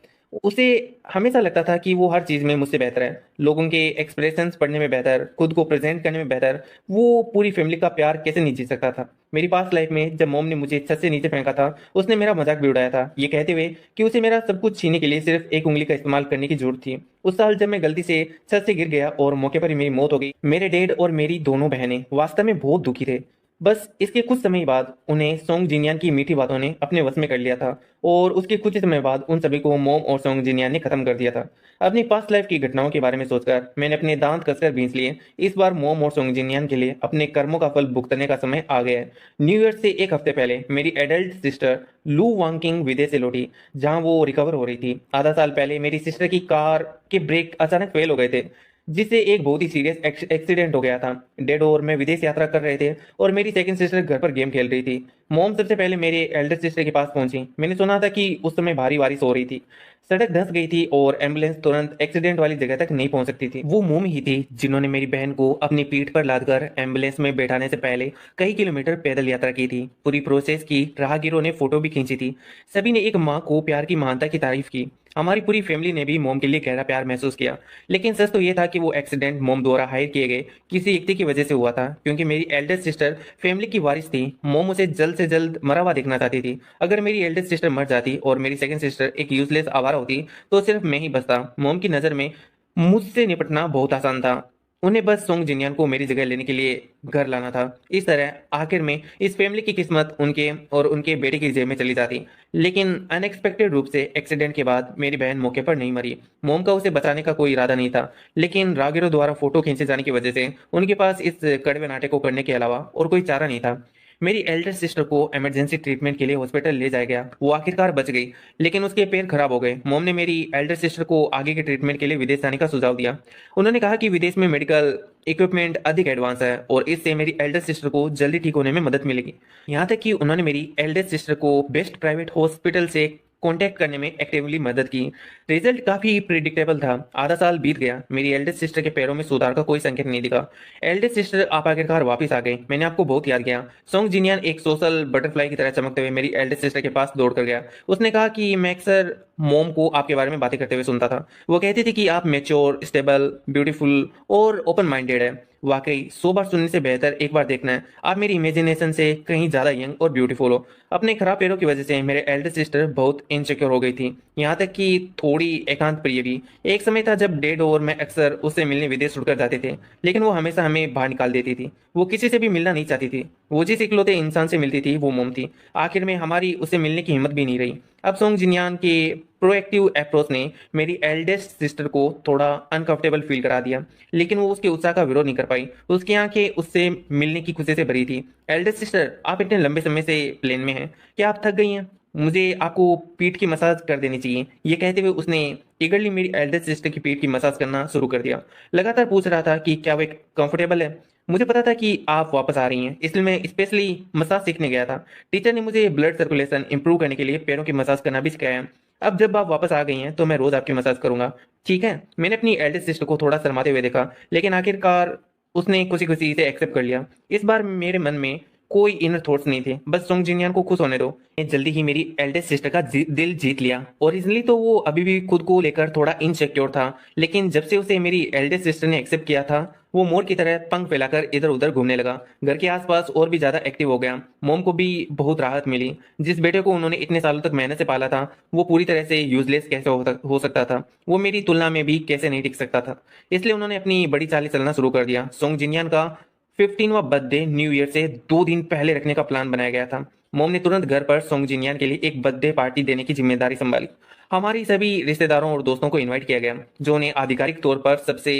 उसे हमेशा लगता था कि वो हर चीज में मुझसे बेहतर है, लोगों के एक्सप्रेशंस पढ़ने में बेहतर, खुद को प्रेजेंट करने में बेहतर। वो पूरी फैमिली का प्यार कैसे नहीं जीत सकता था। मेरी पास्ट लाइफ में जब मोम ने मुझे छत से नीचे फेंका था, उसने मेरा मजाक भी उड़ाया था, ये कहते हुए कि उसे मेरा सब कुछ छीनने के लिए सिर्फ एक उंगली का इस्तेमाल करने की जरूरत थी। उस साल जब मैं गलती से छत से गिर गया और मौके पर ही मेरी मौत हो गई, मेरे डैड और मेरी दोनों बहनें वास्तव में बहुत दुखी थे। बस इसके कुछ समय बाद उन्हें सोंग जिनियान की मीठी बातों ने अपने वश में कर लिया था और उसके कुछ ही समय बाद उन सभी को मोम और सोंग जिनियान ने खत्म कर दिया था। अपनी पास्ट लाइफ की घटनाओं के बारे में सोचकर मैंने अपने दांत कसकर भींच लिए। इस बार मोम और सोंग जिनियान के लिए अपने कर्मों का फल भुगतने का समय आ गया है। न्यू ईयर से एक हफ्ते पहले मेरी एडल्ट सिस्टर लू वांकिंग विदेश से लौटी, जहां वो रिकवर हो रही थी। आधा साल पहले मेरी सिस्टर की कार के ब्रेक अचानक फेल हो गए थे, जिससे एक बहुत ही सीरियस एक्सीडेंट हो गया था। डैड और मैं विदेश यात्रा कर रहे थे और मेरी सेकंड सिस्टर घर पर गेम खेल रही थी। मॉम सबसे पहले मेरे एल्डर सिस्टर के पास पहुंची। मैंने सुना था कि उस समय भारी बारिश हो रही थी, सड़क धंस गई थी और एम्बुलेंस तुरंत एक्सीडेंट वाली जगह तक नहीं पहुंच सकती थी। वो मोम ही थी जिन्होंने मेरी बहन को अपनी पीठ पर लादकर एम्बुलेंस में बैठाने से पहले कई किलोमीटर पैदल यात्रा की थी। पूरी प्रोसेस की राहगीरों ने फोटो भी खींची थी। सभी ने एक माँ को प्यार की महानता की तारीफ की। हमारी पूरी फैमिली ने भी मोम के लिए गहरा प्यार महसूस किया। लेकिन सच तो ये था कि वो एक्सीडेंट मोम द्वारा हायर किए गए किसी व्यक्ति की वजह से हुआ था, क्योंकि मेरी एल्डर सिस्टर फैमिली की वारिस थी। मोम उसे जल्द से जल्द मरा हुआ देखना चाहती थी। अगर मेरी एल्डर सिस्टर मर जाती और मेरी सेकंड सिस्टर एक यूजलेस आवारा होती तो सिर्फ मैं ही बचता। मोम की नज़र में मुझसे निपटना बहुत आसान था। उन्हें बस सोंग जिनियन को मेरी जगह लेने के लिए घर लाना था। इस तरह आखिर में इस फैमिली की किस्मत उनके और उनके बेटे की जेब में चली जाती। लेकिन अनएक्सपेक्टेड रूप से एक्सीडेंट के बाद मेरी बहन मौके पर नहीं मरी। मोम का उसे बचाने का कोई इरादा नहीं था, लेकिन रागिरों द्वारा फोटो खींचे जाने की वजह से उनके पास इस कड़वे नाटक को करने के अलावा और कोई चारा नहीं था। मेरी एल्डर सिस्टर को इमरजेंसी ट्रीटमेंट के लिए हॉस्पिटल ले जाया गया। वो आखिरकार बच गई, लेकिन उसके पैर खराब हो गए। मोम ने मेरी एल्डर सिस्टर को आगे के ट्रीटमेंट के लिए विदेश जाने का सुझाव दिया। उन्होंने कहा कि विदेश में मेडिकल इक्विपमेंट अधिक एडवांस है और इससे मेरी एल्डर सिस्टर को जल्दी ठीक होने में मदद मिलेगी। यहाँ तक कि उन्होंने मेरी एल्डर सिस्टर को बेस्ट प्राइवेट हॉस्पिटल से कांटेक्ट करने में एक्टिवली मदद की। रिजल्ट काफी प्रिडिक्टेबल था। आधा साल बीत गया, मेरी एल्डेस्ट सिस्टर के पैरों में सुधार का कोई संकेत नहीं दिखा। एल्डेस्ट सिस्टर आप आखिरकार वापस आ गए। मैंने आपको बहुत याद किया। सोंग जिनियन एक सोशल बटरफ्लाई की तरह चमकते हुए मेरी एल्डेस्ट सिस्टर के पास दौड़ कर गया। उसने कहा कि मैं अक्सर मोम को आपके बारे में बातें करते हुए सुनता था। वो कहती थी कि आप मेच्योर, स्टेबल, ब्यूटीफुल और ओपन माइंडेड है। वाकई 100 बार सुनने से बेहतर एक बार देखना है। आप मेरी इमेजिनेशन से कहीं ज्यादा यंग और ब्यूटीफुल हो। अपने खराब पैरों की वजह से मेरे एल्डर सिस्टर बहुत इनसिक्योर हो गई थी, यहाँ तक कि थोड़ी एकांत प्रिय भी। एक समय था जब डैड और मैं अक्सर उससे मिलने विदेश उड़कर जाते थे, लेकिन वो हमेशा हमें बाहर निकाल देती थी। वो किसी से भी मिलना नहीं चाहती थी। वो जिस इकलौते इंसान से मिलती थी वो मोम थी। आखिर में हमारी उससे मिलने की हिम्मत भी नहीं रही। अब सोंग जिनियान के प्रोएक्टिव अप्रोच ने मेरी एल्डेस्ट सिस्टर को थोड़ा अनकंफर्टेबल फील करा दिया, लेकिन वो उसके उत्साह का विरोध नहीं कर पाई। उसकी आंखें उससे मिलने की खुशी से भरी थी। एल्डेस्ट सिस्टर, आप इतने लंबे समय से प्लेन में हैं, क्या आप थक गई हैं? मुझे आपको पीठ की मसाज कर देनी चाहिए। ये कहते हुए उसने ईगरली मेरी एल्डेस्ट सिस्टर की पीठ की मसाज करना शुरू कर दिया। लगातार पूछ रहा था कि क्या वे कंफर्टेबल है। मुझे पता था कि आप वापस आ रही हैं, इसलिए मैं स्पेशली मसाज सीखने गया था। टीचर ने मुझे ब्लड सर्कुलेशन इंप्रूव करने के लिए पैरों की मसाज करना भी सिखाया। अब जब आप वापस आ गई हैं तो मैं रोज आपकी मसाज करूंगा, ठीक है? मैंने अपनी एल्डेस्ट सिस्टर को थोड़ा शर्माते हुए देखा, लेकिन आखिरकार उसने खुशी खुशी इसे एक्सेप्ट कर लिया। इस बार मेरे मन में कोई इनर थॉट्स नहीं थे, बस सोंग जिनियन को खुश होने दो। मैं जल्दी ही मेरी एल्डेस्ट सिस्टर का दिल जीत लिया। ओरिजिनली तो वो अभी भी खुद को लेकर थोड़ा इनसिक्योर था, लेकिन जब से उसे मेरी एल्डेस्ट सिस्टर ने एक्सेप्ट किया था, वो मोर की तरह पंख फैलाकर इधर उधर घूमने लगा। घर के आसपास और भी ज्यादा एक्टिव हो गया। मोम को भी बहुत राहत मिली। जिस बेटे को उन्होंने इतने सालों तक मेहनत से पाला था, वो पूरी तरह से यूजलेस कैसे हो सकता था। वो मेरी तुलना में भी कैसे नहीं टिक सकता था। इसलिए उन्होंने अपनी बड़ी चालें चलना शुरू कर दिया। सोंग जिनियन का 15वां बर्थडे न्यू ईयर से 2 दिन पहले रखने का प्लान बनाया गया था। मोम ने तुरंत घर पर सोंग जिनियन के लिए एक बर्थडे पार्टी देने की जिम्मेदारी संभाली। हमारी सभी रिश्तेदारों और दोस्तों को इनवाइट किया गया, जो उन्हें आधिकारिक तौर पर सबसे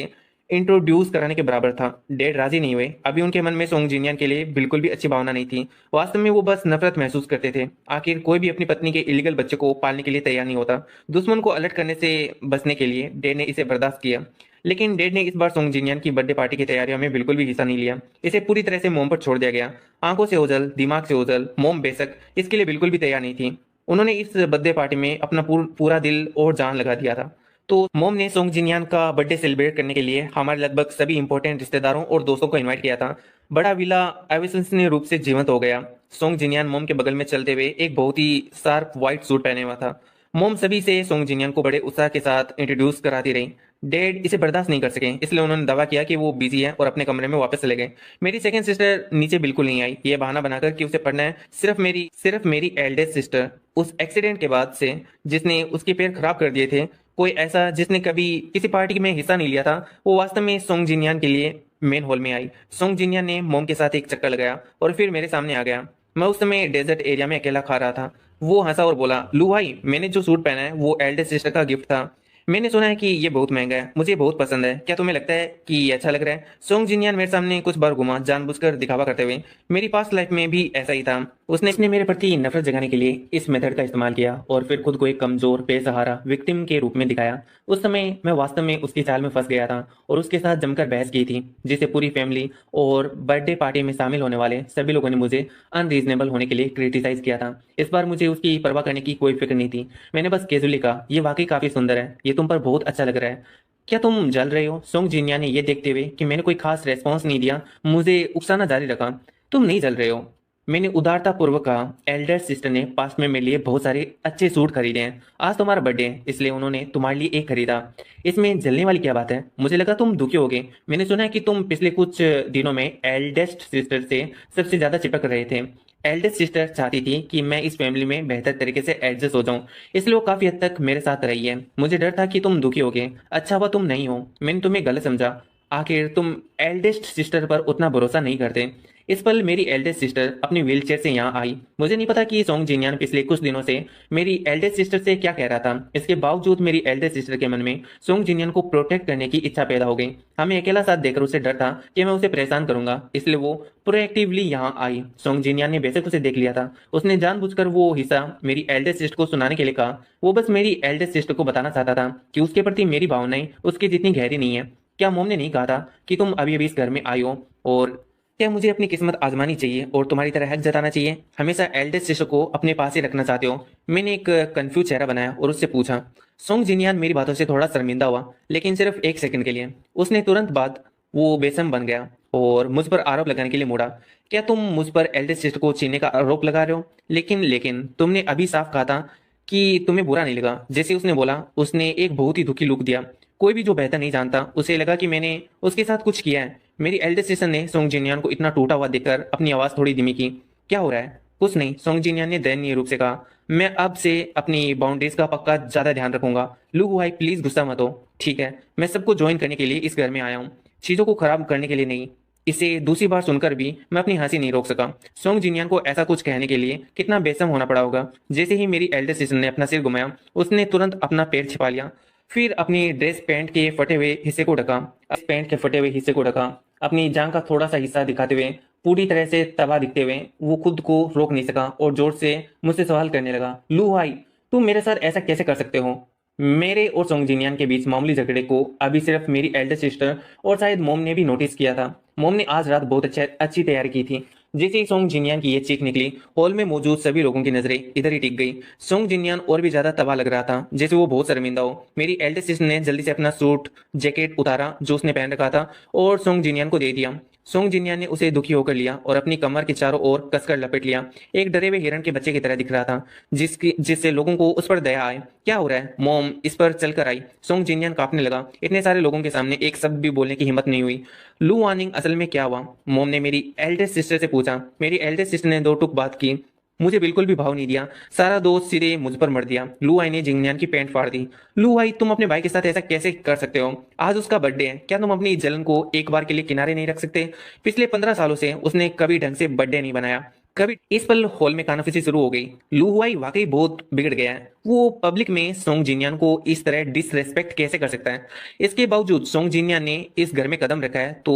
इंट्रोड्यूस कराने के बराबर था। डैड राजी नहीं हुए। अभी उनके मन में सोंग जिनयान के लिए बिल्कुल भी अच्छी भावना नहीं थी। वास्तव में वो बस नफरत महसूस करते थे। आखिर कोई भी अपनी पत्नी के इलीगल बच्चे को पालने के लिए तैयार नहीं होता। दुश्मन को अलर्ट करने से बचने के लिए डैड ने इसे बर्दाश्त किया। लेकिन डैड ने इस बार सोंग जिनयान की बर्थडे पार्टी की तैयारियों में बिल्कुल भी हिस्सा नहीं लिया। इसे पूरी तरह से मोम पर छोड़ दिया गया। आंखों से ओझल, दिमाग से ओझल, मोम बेशक इसके लिए बिल्कुल भी तैयार नहीं थी। उन्होंने इस बर्थडे पार्टी में अपना पूरा दिल और जान लगा दिया था। तो मोम ने सोंग जिनयान का बर्थडे सेलिब्रेट करने के लिए हमारे लगभग सभी इंपॉर्टेंट रिश्तेदारों और दोस्तों को इनवाइट किया था। बड़ा विला अविश्वसनीय रूप से जीवंत हो गया। सोंग जिनयान मोम के बगल में चलते हुए एक बहुत ही शार्प व्हाइट सूट पहने हुआ था। मोम सभी से सोंग जिनयान को बड़े उत्साह के साथ इंट्रोड्यूस कराती रही। डैड इसे बर्दाश्त नहीं कर सके, इसलिए उन्होंने दावा किया कि वो बिजी है और अपने कमरे में वापस चले गए। मेरी सेकंड सिस्टर नीचे बिल्कुल नहीं आई, ये बहाना बनाकर कि उसे पढ़ना है। सिर्फ मेरी एल्डेस्ट सिस्टर, उस एक्सीडेंट के बाद से जिसने उसके पैर खराब कर दिए थे, कोई ऐसा जिसने कभी किसी पार्टी में हिस्सा नहीं लिया था, वो वास्तव में सोंग जिनयान के लिए मेन हॉल में आई। सोंग जिनयान ने मोम के साथ एक चक्कर लगाया और फिर मेरे सामने आ गया। मैं उस समय डेजर्ट एरिया में अकेला खा रहा था। वो हंसा और बोला, लू भाई, मैंने जो सूट पहना है वो एल्डेस्ट सिस्टर का गिफ्ट था। मैंने सुना है कि ये बहुत महंगा है, मुझे बहुत पसंद है, क्या तुम्हें लगता है कि ये अच्छा लग रहा है? सोंग जिनयान मेरे सामने कुछ बार घुमा, जानबूझकर दिखावा करते हुए। मेरी पास्ट लाइफ में भी ऐसा ही था। उसने मेरे प्रति नफरत जगाने के लिए इस मेथड का इस्तेमाल किया और फिर खुद को एक कमजोर, बेसहारा विक्टिम के रूप में दिखाया। उस समय मैं वास्तव में उसकी चाल में फंस गया था और उसके साथ जमकर बहस की थी, जिसे पूरी फैमिली और बर्थडे पार्टी में शामिल होने वाले सभी लोगों ने मुझे अनरीजनेबल होने के लिए क्रिटिसाइज किया था। इस बार मुझे उसकी परवाह करने की कोई फिक्र नहीं थी। मैंने बस कैजुअली कहा, ये वाकई काफी सुंदर है, ये तुम पर बहुत अच्छा लग रहा है। क्या तुम जल रहे हो? सोंग जिन्या ने ये देखते हुए कि मैंने कोई खास रेस्पॉन्स नहीं दिया, मुझे उकसाना जारी रखा। तुम नहीं जल रहे हो, मैंने उदारता पूर्वक कहा। एल्डर सिस्टर ने पास्ट में मेरे लिए बहुत सारे अच्छे सूट खरीदे हैं। आज तुम्हारा बर्थडे है, इसलिए उन्होंने तुम्हारे लिए एक खरीदा। इसमें जलने वाली क्या बात है? मुझे लगा तुम दुखी होगे। मैंने सुना है कि तुम पिछले कुछ दिनों में एल्डेस्ट सिस्टर से सबसे ज्यादा चिपक रहे थे। एल्डेस्ट सिस्टर चाहती थी कि मैं इस फैमिली में बेहतर तरीके से एडजस्ट हो जाऊं, इसलिए वो काफी हद तक मेरे साथ रही है। मुझे डर था कि तुम दुखी होगे। अच्छा हुआ तुम नहीं हो, मैंने तुम्हें गलत समझा। आखिर तुम एल्डेस्ट सिस्टर पर उतना भरोसा नहीं करते। इस पल मेरी एल्डेस्ट सिस्टर अपनी व्हीलचेयर से यहाँ आई। मुझे नहीं पता कि सोंग जिन्यान पिछले कुछ दिनों से मेरी एल्डेस्ट सिस्टर से क्या कह रहा था। इसके बावजूद मेरी एल्डेस्ट सिस्टर के मन में सोंग जिन्यान को प्रोटेक्ट करने की इच्छा पैदा हो गई। हमें अकेला साथ देखकर उसे डर था कि मैं उसे परेशान करूंगा, इसलिए वो प्रोएक्टिवली यहाँ आई। सोंग जिन्यान ने बेशक उसे देख लिया था। उसने जानबूझकर वो हिस्सा मेरी एल्डेस्ट सिस्टर को सुनाने के लिए कहा। वो बस मेरी एल्डेस्ट सिस्टर को बताना चाहता था कि उसके प्रति मेरी भावनाएं उसके जितनी गहरी नहीं है। क्या मोम ने नहीं कहा था कि तुम अभी अभी इस घर में आई हो, और क्या मुझे अपनी किस्मत आजमानी चाहिए और तुम्हारी तरह हक जताना चाहिए? हमेशा एल्डेस्ट सिस्टर को अपने पास ही रखना चाहते हो? मैंने एक कंफ्यूज चेहरा बनाया और उससे पूछा। सोंग जिनियान मेरी बातों से थोड़ा शर्मिंदा हुआ, लेकिन सिर्फ एक सेकंड के लिए। उसने तुरंत बाद वो बेसम बन गया और मुझ पर आरोप लगाने के लिए मुड़ा। क्या तुम मुझ पर एल्डेस्ट सिस्टर को छीनने का आरोप लगा रहे हो? लेकिन तुमने अभी साफ कहा था कि तुम्हें बुरा नहीं लगा। जैसे उसने बोला, उसने एक बहुत ही दुखी लुक दिया। कोई भी जो बेहतर नहीं जानता, उसे लगा कि मैंने उसके साथ कुछ किया है। मेरी एल्डेस्ट सिस्टर ने सोंग जिनियान को इतना टूटा हुआ देखकर अपनी आवाज थोड़ी धीमी की। क्या हो रहा है? कुछ नहीं, सोंग जिनियान ने दयनीय रूप से कहा। मैं अब से अपनी बाउंड्रीज का पक्का ज्यादा ध्यान रखूंगा। लू हुआई, प्लीज गुस्सा मत हो, ठीक है? मैं सबको ज्वाइन करने के लिए इस घर में आया हूँ, चीजों को खराब करने के लिए नहीं। इसे दूसरी बार सुनकर भी मैं अपनी हंसी नहीं रोक सका। सोंग जिनियान को ऐसा कुछ कहने के लिए कितना बेशर्म होना पड़ा होगा। जैसे ही मेरी एल्डेस्ट सिस्टर ने अपना सिर घुमाया, उसने तुरंत अपना पैर छिपा लिया। फिर अपनी ड्रेस पैंट के फटे हुए हिस्से को ढका। अपनी जांग का थोड़ा सा हिस्सा दिखाते हुए, पूरी तरह से तबाह दिखते हुए, वो खुद को रोक नहीं सका और जोर से मुझसे सवाल करने लगा। लू भाई, तुम मेरे साथ ऐसा कैसे कर सकते हो? मेरे और सोंग जिनियान के बीच मामूली झगड़े को अभी सिर्फ मेरी एल्डर सिस्टर और शायद मोम ने भी नोटिस किया था। मोम ने आज रात बहुत अच्छी तैयारी की थी। जैसे ही सोंग जिनियान की ये चीख निकली, हॉल में मौजूद सभी लोगों की नजरें इधर ही टिक गई। सोंग जिनियान और भी ज्यादा तबाह लग रहा था, जैसे वो बहुत शर्मिंदा हो। मेरी एल्डर सिस्टर ने जल्दी से अपना सूट जैकेट उतारा जो उसने पहन रखा था और सोंग जिनियान को दे दिया। सोंग जिनियान ने उसे दुखी होकर लिया और अपनी कमर के चारों ओर कसकर लपेट लिया। एक डरे हुए हिरण के बच्चे की तरह दिख रहा था, जिससे लोगों को उस पर दया आए। क्या हो रहा है? मोम इस पर चलकर आई। सोंग जिनियान कांपने लगा। इतने सारे लोगों के सामने एक शब्द भी बोलने की हिम्मत नहीं हुई। लू वानिंग, असल में क्या हुआ? मोम ने मेरी एल्डेस्ट सिस्टर से पूछा। मेरी एल्डेस्ट सिस्टर ने दो टुक बात की। मुझे बिल्कुल भी भाव नहीं दिया, सारा दोष सीधे मुझ पर मर दिया। लू आई ने जिंगनियान की पैंट फाड़ दी। लू आई, तुम अपने भाई के साथ ऐसा कैसे कर सकते हो? आज उसका बर्थडे है, क्या तुम अपनी जलन को एक बार के लिए किनारे नहीं रख सकते? पिछले 15 सालों से उसने कभी ढंग से बर्थडे नहीं बनाया, कभी इस पल हॉल में कानाफूसी शुरू हो गई। लू हुआई वाकई बहुत बिगड़ गया है। वो पब्लिक में सोंग जिनयान को इस तरह डिसरेस्पेक्ट कैसे कर सकता है। इसके बावजूद सोंग जिनयान ने इस घर में कदम रखा है तो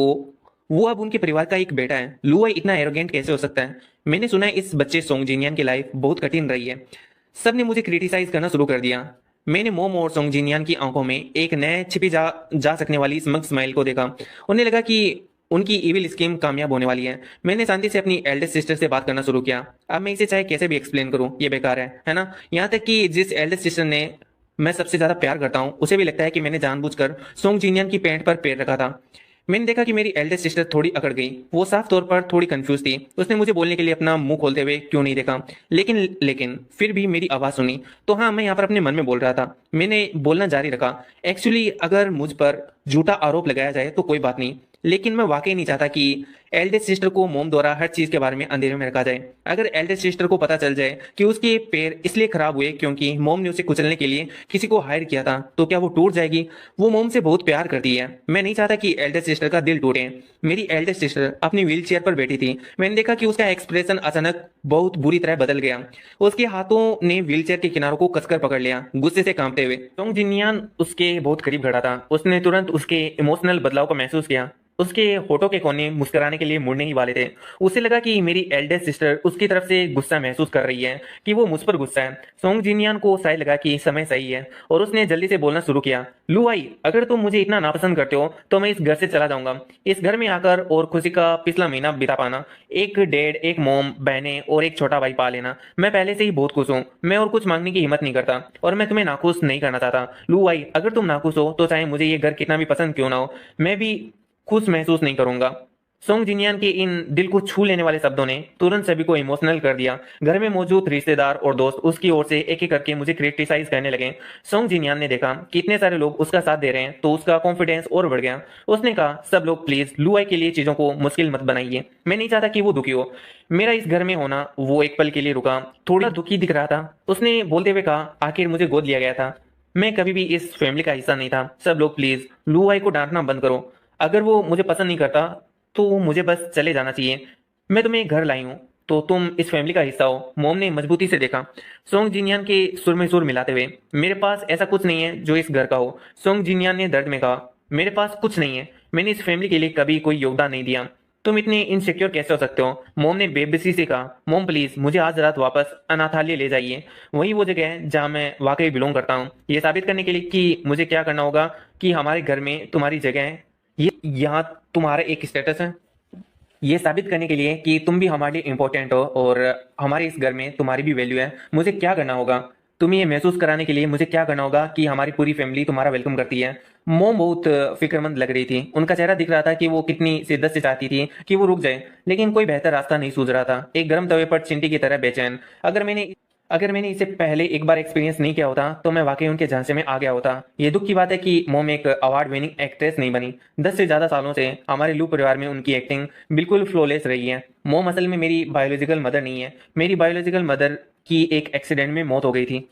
वो अब उनके परिवार का एक बेटा है। लू हुआई इतना एरोगेंट कैसे हो सकता है। मैंने सुना है इस बच्चे सोंग जिनयान की लाइफ बहुत कठिन रही है। सबने मुझे क्रिटिसाइज करना शुरू कर दिया। मैंने मोम और सोंग जिनयान की आंखों में एक नए छिपी जा सकने वाली स्मग स्माइल को देखा। उन्हें लगा कि उनकी इविल स्कीम कामयाब होने वाली है। मैंने शांति से अपनी एल्डेस्ट सिस्टर से बात करना शुरू किया। अब मैं इसे चाहे कैसे भी एक्सप्लेन करूं ये बेकार है ना। यहाँ तक कि जिस एल्डेस्ट सिस्टर ने मैं सबसे ज्यादा प्यार करता हूँ उसे भी लगता है कि मैंने जानबूझकर सोंग जिनयान की पैंट पर पैर रखा था। मैंने देखा कि मेरी एल्डेस्ट सिस्टर थोड़ी अकड़ गई। वो साफ तौर पर थोड़ी कंफ्यूज थी। उसने मुझे बोलने के लिए अपना मुंह खोलते हुए क्यों नहीं देखा, लेकिन लेकिन फिर भी मेरी आवाज सुनी। तो हाँ, मैं यहाँ पर अपने मन में बोल रहा था। मैंने बोलना जारी रखा। एक्चुअली अगर मुझ पर झूठा आरोप लगाया जाए तो कोई बात नहीं, लेकिन मैं वाकई नहीं चाहता कि एल्डेस्ट सिस्टर को मोम द्वारा हर चीज के बारे में अंधेरे में रखा जाए। अगर एल्डेस्ट सिस्टर को पता चल जाए कि उसके पैर इसलिए खराब हुए क्योंकि मोम ने उसे कुचलने के लिए किसी को हायर किया था तो क्या वो टूट जाएगी। वो मोम से बहुत प्यार करती है। मैं नहीं चाहता कि एल्डेस्ट सिस्टर का दिल टूटे। मेरी एल्डेस्ट सिस्टर अपनी व्हील चेयर पर बैठी थी। मैंने देखा कि उसका एक्सप्रेशन अचानक बहुत बुरी तरह बदल गया। उसके हाथों ने व्हील चेयर के किनारों को कसकर पकड़ लिया, गुस्से से कांपते हुए। सोंग जिनयान उसके बहुत करीब खड़ा था। उसने तुरंत उसके इमोशनल बदलाव को महसूस किया। उसके होठों के कोने मुस्कुराने के लिए मुड़ने ही वाले थे। उसे लगा कि मेरी एल्डेस्ट सिस्टर उसकी तरफ से गुस्सा महसूस कर रही है, कि वो मुझ पर गुस्सा है। सोंग जिनयान को शायद लगा कि समय सही है और उसने जल्दी से बोलना शुरू किया। लू आई, अगर तुम मुझे इतना नापसंद करते हो तो मैं इस घर से चला जाऊंगा। इस घर में आकर और खुशी का पिछला महीना बिता पाना, एक डैड, एक मोम, बहनें और एक छोटा भाई पा लेना। मैं पहले से ही बहुत खुश हूँ। मैं और कुछ मांगने की हिम्मत नहीं करता और मैं तुम्हें नाखुश नहीं करना चाहता। लू आई, अगर तुम नाखुश हो तो चाहे मुझे ये घर कितना भी पसंद क्यों ना हो, मैं भी खुश महसूस नहीं करूंगा। सोंग जिनयान के इन दिल को छू लेने वाले शब्दों ने तुरंत सभी को इमोशनल कर दिया। घर में मौजूद रिश्तेदार और दोस्त उसकी ओर से एक एक करके मुझे क्रिटिसाइज करने लगे। सोंग जिनयान ने देखा कि इतने सारे लोग उसका साथ दे रहे हैं तो उसका कॉन्फिडेंस और बढ़ गया। उसने कहा, सब लोग प्लीज लुआई के लिए चीजों को मुश्किल मत बनाइए। मैं नहीं चाहता कि वो दुखी हो। मेरा इस घर में होना वो एक पल के लिए रुका, थोड़ा दुखी दिख रहा था। उसने बोलते हुए कहा, आखिर मुझे गोद लिया गया था। मैं कभी भी इस फैमिली का हिस्सा नहीं था। सब लोग प्लीज लुआई को डांटना बंद करो। अगर वो मुझे पसंद नहीं करता तो मुझे बस चले जाना चाहिए। मैं तुम्हें घर लाई हूं तो तुम इस फैमिली का हिस्सा हो। मोम ने मजबूती से देखा, सोंग जिनयान के सुर में सुर मिलाते हुए। मेरे पास ऐसा कुछ नहीं है जो इस घर का हो। सोंग जिनयान ने दर्द में कहा, मेरे पास कुछ नहीं है। मैंने इस फैमिली के लिए कभी कोई योगदान नहीं दिया। तुम इतने इनसिक्योर कैसे हो सकते हो। मोम ने बेबसी से कहा, मोम प्लीज मुझे आज रात वापस अनाथालय ले जाइए। वही वो जगह है जहां मैं वाकई बिलोंग करता हूँ। ये साबित करने के लिए कि मुझे क्या करना होगा कि हमारे घर में तुम्हारी जगह है। ये यहाँ तुम्हारा एक स्टेटस है। ये साबित करने के लिए कि तुम भी हमारे लिए इंपॉर्टेंट हो और हमारे इस घर में तुम्हारी भी वैल्यू है। मुझे क्या करना होगा, तुम्हें ये महसूस कराने के लिए मुझे क्या करना होगा कि हमारी पूरी फैमिली तुम्हारा वेलकम करती है। मोम बहुत फिक्रमंद लग रही थी। उनका चेहरा दिख रहा था कि वो कितनी शिद्दत से चाहती थी कि वो रुक जाए, लेकिन कोई बेहतर रास्ता नहीं सूझ रहा था। एक गर्म तवे पर चिंटी की तरह बेचैन। अगर मैंने इसे पहले एक बार एक्सपीरियंस नहीं किया होता तो मैं वाकई उनके झांसे में आ गया होता। ये दुख की बात है कि मोम एक अवार्ड विनिंग एक्ट्रेस नहीं बनी। 10 से ज्यादा सालों से हमारे लू परिवार में उनकी एक्टिंग बिल्कुल फ्लॉलेस रही है। मोम असल में मेरी बायोलॉजिकल मदर नहीं है। मेरी बायोलॉजिकल मदर की एक एक्सीडेंट में मौत हो गई थी।